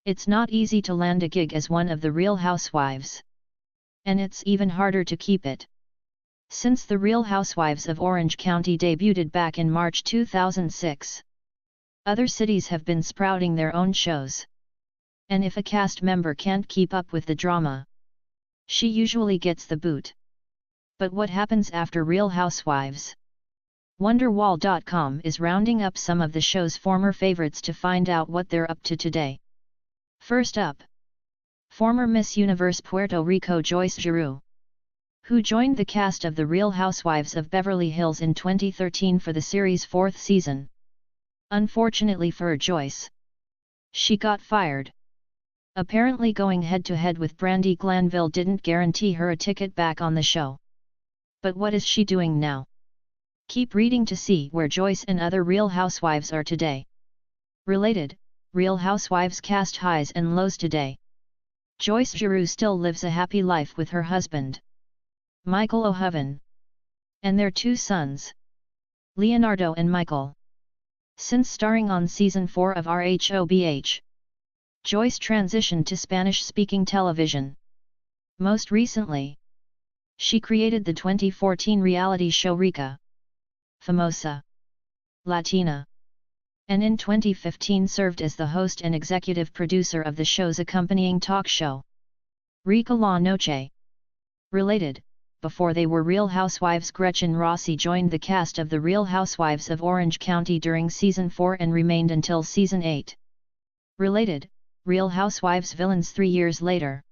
It's not easy to land a gig as one of the Real Housewives. And it's even harder to keep it. Since the Real Housewives of Orange County debuted back in March 2006, other cities have been sprouting their own shows. And if a cast member can't keep up with the drama, she usually gets the boot. But what happens after Real Housewives? Wonderwall.com is rounding up some of the show's former favorites to find out what they're up to today. First up, former Miss Universe Puerto Rico Joyce Giroux, who joined the cast of The Real Housewives of Beverly Hills in 2013 for the series' fourth season. Unfortunately for Joyce, she got fired. Apparently going head-to-head with Brandi Glanville didn't guarantee her a ticket back on the show. But what is she doing now? Keep reading to see where Joyce and other Real Housewives are today. Related, Real Housewives cast highs and lows today. Joyce Giroux still lives a happy life with her husband, Michael O'Hoven, and their two sons, Leonardo and Michael. Since starring on Season 4 of RHOBH, Joyce transitioned to Spanish-speaking television. Most recently, she created the 2014 reality show Rica, Famosa, Latina, and in 2015 served as the host and executive producer of the show's accompanying talk show, Rica La Noche. Related, before they were Real Housewives, Gretchen Rossi joined the cast of The Real Housewives of Orange County during Season 4 and remained until Season 8. Related, Real Housewives villains 3 years later.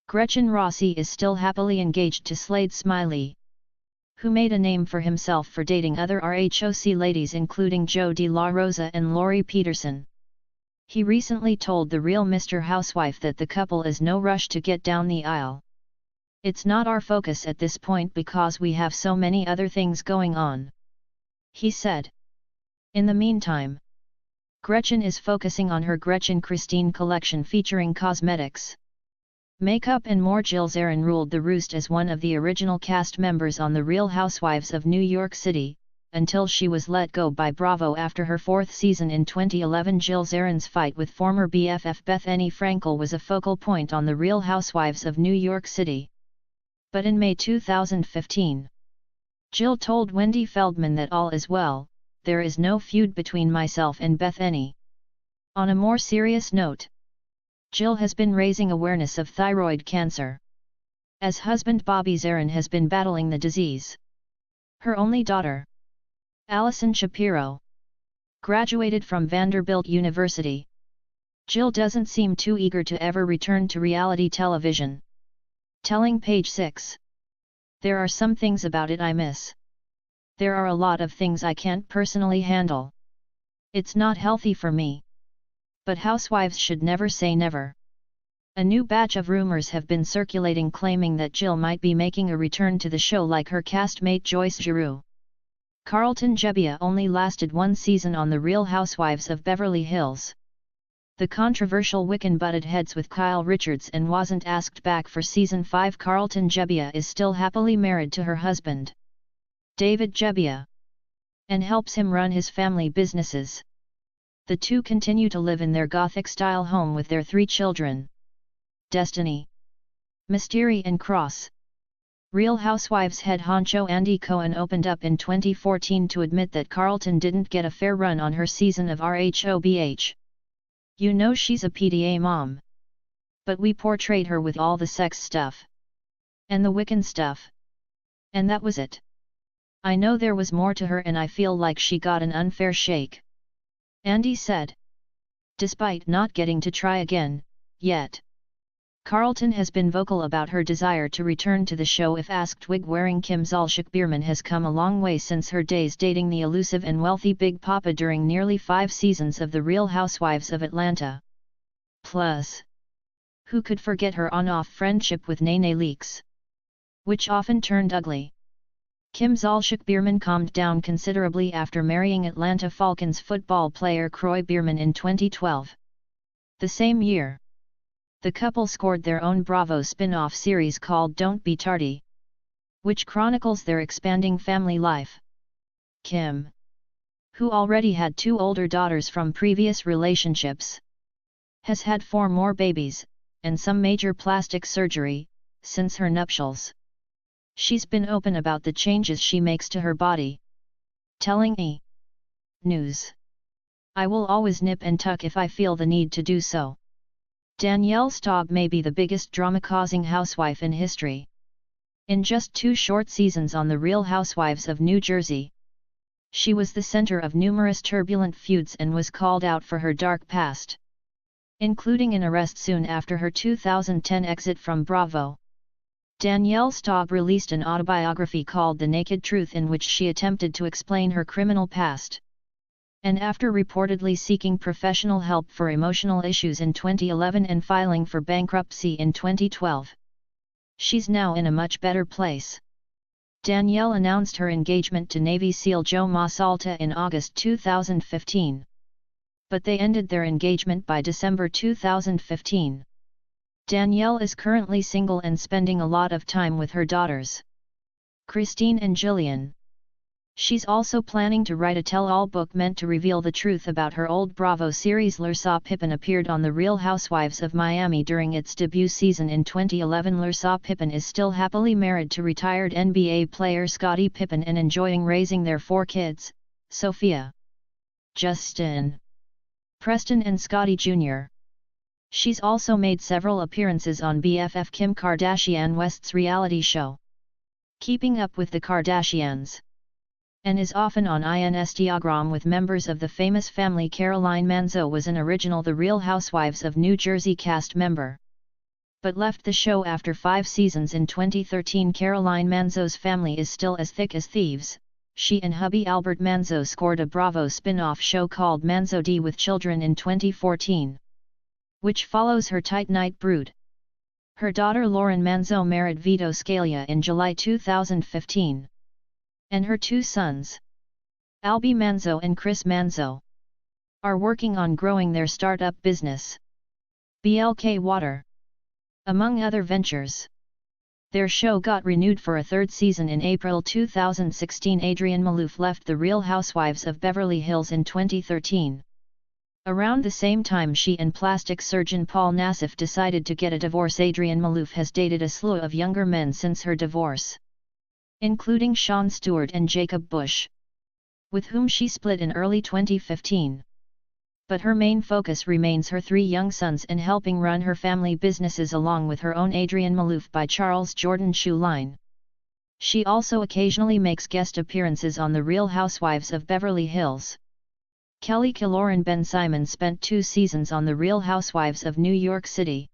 Gretchen Rossi is still happily engaged to Slade Smiley, who made a name for himself for dating other RHOC ladies including Joe De La Rosa and Lori Peterson. He recently told the Real Mr. Housewife that the couple is no rush to get down the aisle. "It's not our focus at this point because we have so many other things going on," he said. In the meantime, Gretchen is focusing on her Gretchen Christine collection featuring cosmetics, makeup and more. Jill Zarin ruled the roost as one of the original cast members on The Real Housewives of New York City, until she was let go by Bravo after her fourth season in 2011. Jill Zarin's fight with former BFF Bethany Frankel was a focal point on The Real Housewives of New York City. But in May 2015, Jill told Wendy Feldman that all is well, there is no feud between myself and Bethany. On a more serious note, Jill has been raising awareness of thyroid cancer, as husband Bobby Zarin has been battling the disease. Her only daughter, Allison Shapiro, graduated from Vanderbilt University. Jill doesn't seem too eager to ever return to reality television, telling Page 6, "There are some things about it I miss. There are a lot of things I can't personally handle. It's not healthy for me. But housewives should never say never." A new batch of rumors have been circulating claiming that Jill might be making a return to the show like her castmate Joyce Giroux. Carlton Gebbia only lasted one season on The Real Housewives of Beverly Hills. The controversial Wiccan butted heads with Kyle Richards and wasn't asked back for Season 5. Carlton Gebbia is still happily married to her husband, David Gebbia, and helps him run his family businesses. The two continue to live in their Gothic-style home with their 3 children, Destiny, Mystery and Cross. Real Housewives head honcho Andy Cohen opened up in 2014 to admit that Carlton didn't get a fair run on her season of RHOBH. "You know she's a PDA mom. But we portrayed her with all the sex stuff. And the Wiccan stuff. And that was it. I know there was more to her and I feel like she got an unfair shake," Andy said. Despite not getting to try again, yet, Carlton has been vocal about her desire to return to the show if asked. Wig-wearing Kim Zolciak-Biermann has come a long way since her days dating the elusive and wealthy Big Papa during nearly 5 seasons of The Real Housewives of Atlanta. Plus, who could forget her on-off friendship with Nene Leakes, which often turned ugly. Kim Zolciak-Biermann calmed down considerably after marrying Atlanta Falcons football player Croy Biermann in 2012. The same year, the couple scored their own Bravo spin-off series called Don't Be Tardy, which chronicles their expanding family life. Kim, who already had 2 older daughters from previous relationships, Has had 4 more babies, and some major plastic surgery, since her nuptials. She's been open about the changes she makes to her body. Telling E! News. I will always nip and tuck if I feel the need to do so. Danielle Staub may be the biggest drama-causing housewife in history. In just 2 short seasons on The Real Housewives of New Jersey, she was the center of numerous turbulent feuds and was called out for her dark past, including an arrest soon after her 2010 exit from Bravo. Danielle Staub released an autobiography called The Naked Truth in which she attempted to explain her criminal past. And after reportedly seeking professional help for emotional issues in 2011 and filing for bankruptcy in 2012, she's now in a much better place. Danielle announced her engagement to Navy SEAL Joe Masalta in August 2015. But they ended their engagement by December 2015. Danielle is currently single and spending a lot of time with her daughters, Christine and Jillian. She's also planning to write a tell-all book meant to reveal the truth about her old Bravo series. Larsa Pippen appeared on The Real Housewives of Miami during its debut season in 2011. Larsa Pippen is still happily married to retired NBA player Scottie Pippen and enjoying raising their 4 kids, Sophia, Justin, Preston and Scottie Jr. She's also made several appearances on BFF Kim Kardashian West's reality show, Keeping Up with the Kardashians, and is often on Instagram with members of the famous family. Caroline Manzo was an original The Real Housewives of New Jersey cast member, but left the show after 5 seasons in 2013. Caroline Manzo's family is still as thick as thieves. She and hubby Albert Manzo scored a Bravo spin-off show called Manzo D with Children in 2014, which follows her tight-knit brood. Her daughter Lauren Manzo married Vito Scalia in July 2015. And her 2 sons, Albie Manzo and Chris Manzo, are working on growing their startup business, BLK Water, among other ventures. Their show got renewed for a 3rd season in April 2016. Adrienne Maloof left The Real Housewives of Beverly Hills in 2013. Around the same time she and plastic surgeon Paul Nassif decided to get a divorce. Adrienne Maloof has dated a slew of younger men since her divorce, including Sean Stewart and Jacob Bush, with whom she split in early 2015. But her main focus remains her 3 young sons and helping run her family businesses along with her own Adrienne Maloof by Charles Jordan shoe line. She also occasionally makes guest appearances on The Real Housewives of Beverly Hills. Kelly Killoren Ben-Simon spent 2 seasons on The Real Housewives of New York City,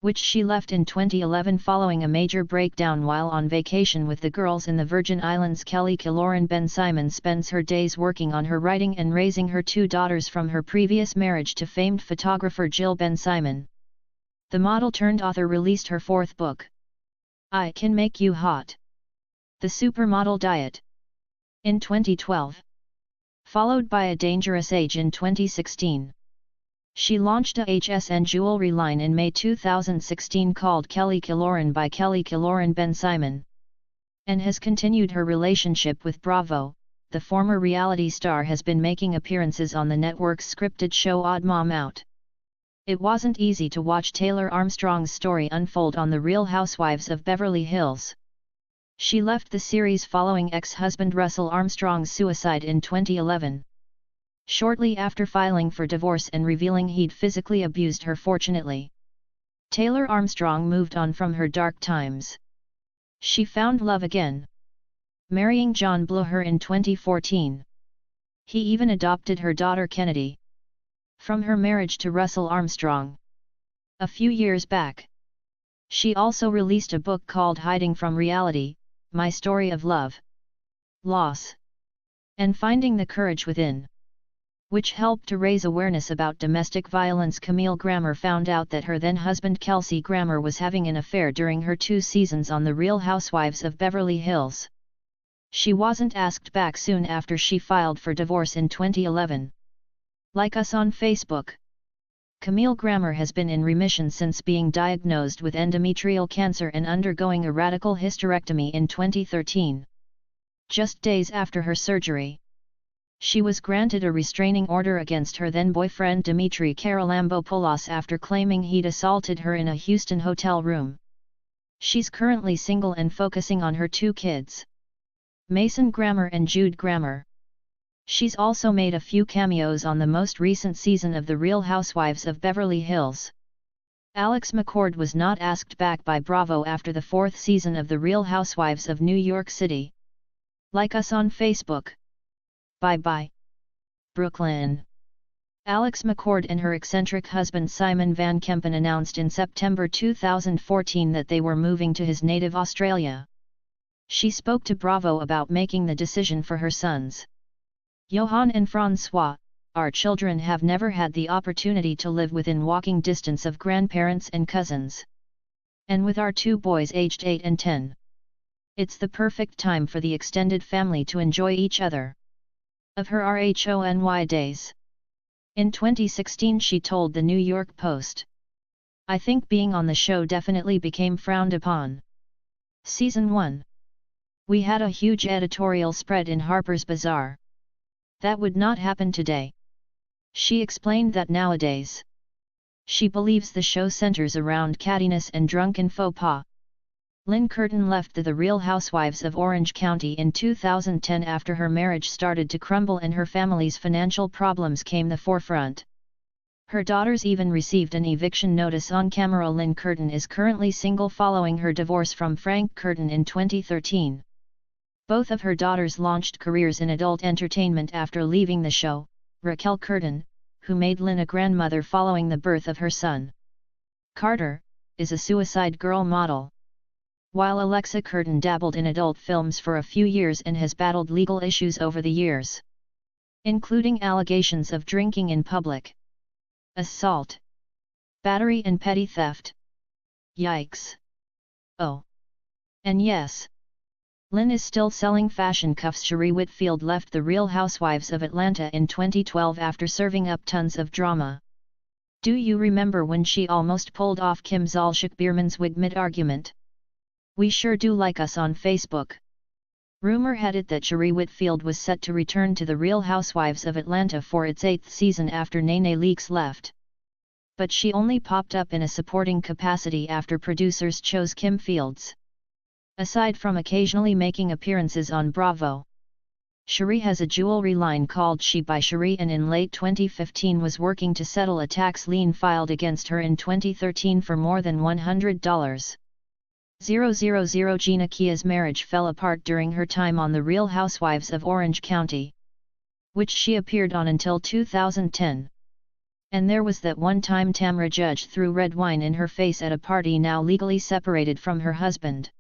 which she left in 2011 following a major breakdown while on vacation with the girls in the Virgin Islands. Kelly Killoren Ben-Simon spends her days working on her writing and raising her 2 daughters from her previous marriage to famed photographer Jill Ben-Simon. The model-turned-author released her 4th book, I Can Make You Hot: The Supermodel Diet, in 2012, followed by A Dangerous Age in 2016. She launched a HSN jewelry line in May 2016 called Kelly Killoren by Kelly Killoren Ben-Simon, and has continued her relationship with Bravo. The former reality star has been making appearances on the network's scripted show Odd Mom Out. It wasn't easy to watch Taylor Armstrong's story unfold on The Real Housewives of Beverly Hills. She left the series following ex-husband Russell Armstrong's suicide in 2011. Shortly after filing for divorce and revealing he'd physically abused her. Fortunately, Taylor Armstrong moved on from her dark times. She found love again, marrying John Bluher in 2014. He even adopted her daughter Kennedy from her marriage to Russell Armstrong a few years back. She also released a book called Hiding from Reality: My Story of Love, Loss, and Finding the Courage Within, which helped to raise awareness about domestic violence. Camille Grammer found out that her then-husband Kelsey Grammer was having an affair during her 2 seasons on The Real Housewives of Beverly Hills. She wasn't asked back soon after she filed for divorce in 2011. Like us on Facebook. Camille Grammer has been in remission since being diagnosed with endometrial cancer and undergoing a radical hysterectomy in 2013. Just days after her surgery, She was granted a restraining order against her then-boyfriend Dimitri Charalambopoulos after claiming he'd assaulted her in a Houston hotel room. She's currently single and focusing on her 2 kids, Mason Grammer and Jude Grammer. She's also made a few cameos on the most recent season of The Real Housewives of Beverly Hills. Alex McCord was not asked back by Bravo after the 4th season of The Real Housewives of New York City. Like us on Facebook. Bye bye. Brooklyn. Alex McCord and her eccentric husband Simon Van Kempen announced in September 2014 that they were moving to his native Australia. She spoke to Bravo about making the decision for her sons. Johan and Francois, our children have never had the opportunity to live within walking distance of grandparents and cousins. And with our 2 boys aged 8 and 10. It's the perfect time for the extended family to enjoy each other. Of her RHONY days. In 2016 she told the New York Post. I think being on the show definitely became frowned upon. Season 1. We had a huge editorial spread in Harper's Bazaar. That would not happen today. She explained that nowadays. She believes the show centers around cattiness and drunken faux pas. Lynn Curtin left The Real Housewives of Orange County in 2010 after her marriage started to crumble and her family's financial problems came the forefront. Her daughters even received an eviction notice on camera. Lynn Curtin is currently single following her divorce from Frank Curtin in 2013. Both of her daughters launched careers in adult entertainment after leaving the show. Raquel Curtin, who made Lynn a grandmother following the birth of her son, Carter, is a Suicide Girl model. While Alexa Curtin dabbled in adult films for a few years and has battled legal issues over the years, including allegations of drinking in public, assault, battery and petty theft. Yikes. Oh. And yes. Lynn is still selling fashion cuffs. Sheree Whitfield left The Real Housewives of Atlanta in 2012 after serving up tons of drama. Do you remember when she almost pulled off Kim Zolciak-Biermann's wig mid-argument? We sure do. Like us on Facebook. Rumor had it that Sheree Whitfield was set to return to The Real Housewives of Atlanta for its 8th season after Nene Leakes left. But she only popped up in a supporting capacity after producers chose Kim Fields. Aside from occasionally making appearances on Bravo, Sheree has a jewelry line called She by Sheree and in late 2015 was working to settle a tax lien filed against her in 2013 for more than $100. 000 Gina Kia's marriage fell apart during her time on The Real Housewives of Orange County, which she appeared on until 2010. And there was that one time Tamra Judge threw red wine in her face at a party. Now legally separated from her husband,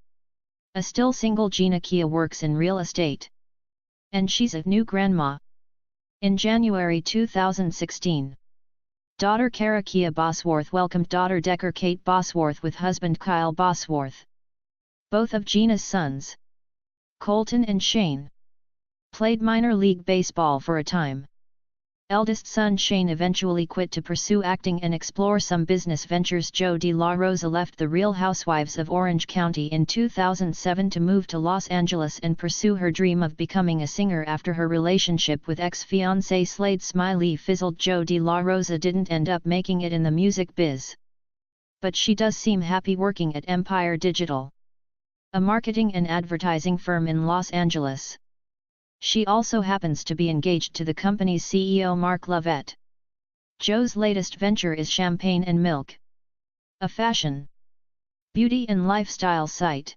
a still single Gina Kia works in real estate. And she's a new grandma. In January 2016, daughter Kara Kia Bosworth welcomed daughter Decker Kate Bosworth with husband Kyle Bosworth. Both of Gina's sons, Colton and Shane, played minor league baseball for a time. Eldest son Shane eventually quit to pursue acting and explore some business ventures. Joe De La Rosa left The Real Housewives of Orange County in 2007 to move to Los Angeles and pursue her dream of becoming a singer after her relationship with ex-fiancé Slade Smiley fizzled. Joe De La Rosa didn't end up making it in the music biz, but she does seem happy working at Empire Digital, a marketing and advertising firm in Los Angeles. She also happens to be engaged to the company's CEO Mark Lovett. Joe's latest venture is Champagne and Milk, a fashion, beauty and lifestyle site.